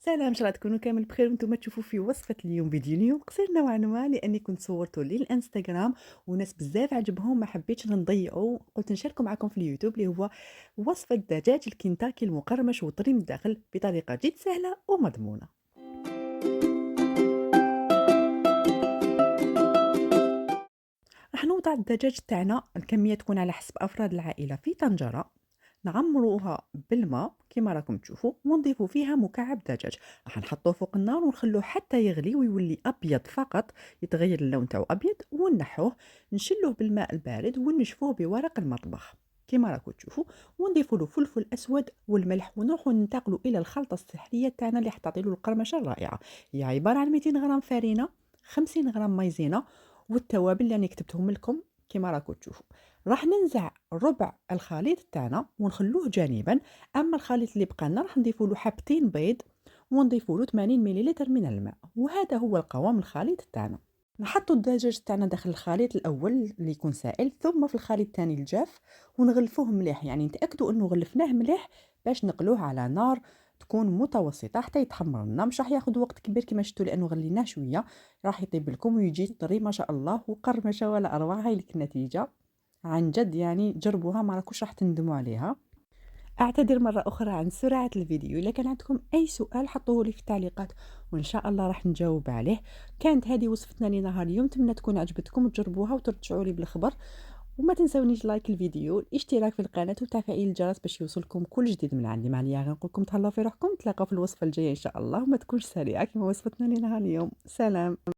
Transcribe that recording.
سلام، إن شاء الله تكونوا كامل بخير وأنتم تشوفوا في وصفة اليوم. فيديو اليوم قصير نوعًا ما لأني كنت صورته للإنستجرام وناس بزاف عجبهم ما حبيتش نضيعه، قلت نشاركه معكم في اليوتيوب اللي هو وصفة دجاج الكنتاكي المقرمش وطري من الداخل بطريقة جد سهلة ومضمونة. راح نوضع الدجاج تاعنا الكمية تكون على حسب أفراد العائلة في طنجرة، نعمروها بالماء كيما راكم تشوفوا ونضيفوا فيها مكعب دجاج، راح نحطوه فوق النار ونخلوه حتى يغلي ويولي أبيض فقط، يتغير اللون تاعو أبيض ونحوه، نشلوه بالماء البارد ونشفوه بورق المطبخ كيما راكم تشوفوا، ونضيفوا له فلفل أسود والملح ونروحوا ننتقلوا إلى الخلطة السحرية تاعنا اللي حتعطي له القرمشة الرائعة. هي عبارة عن 200 غرام فرينة، 50 غرام مايزينا، والتوابل اللي راني كتبتهم لكم كيما راكم تشوفوا. راح ننزع ربع الخليط تاعنا ونخلوه جانبا، اما الخليط اللي بقى لنا راح نضيفوا له حبتين بيض ونضيفوا له 80 مليلتر من الماء، وهذا هو القوام الخليط تاعنا. نحطوا الدجاج تاعنا داخل الخليط الاول اللي يكون سائل، ثم في الخليط الثاني الجاف، ونغلفوه مليح، يعني نتاكدوا انه غلفناه مليح باش نقلوه على نار تكون متوسطه حتى يتحمر لنا، مش راح ياخذ وقت كبير كما شفتوا لانه غليناه شويه، راح يطيب لكم ويجي طري ما شاء الله وقرمشه ولا اروع. هاي لك النتيجه، عن جد يعني جربوها ما راكوش راح تندموا عليها. اعتذر مرة أخرى عن سرعة الفيديو، إذا كان عندكم أي سؤال حطوه لي في التعليقات وإن شاء الله راح نجاوب عليه. كانت هذه وصفتنا لنهار اليوم، نتمنى تكون عجبتكم وتجربوها وترجعوا لي بالخبر، وما تنسونيش لايك الفيديو، الاشتراك في القناة وتفعيل الجرس باش يوصلكم كل جديد من عندي. مع ليا غنقول لكم تهلاو في روحكم، نتلاقاو في الوصفة الجاية إن شاء الله، وما تكونش سريعة كما وصفتنا لنهار اليوم. سلام.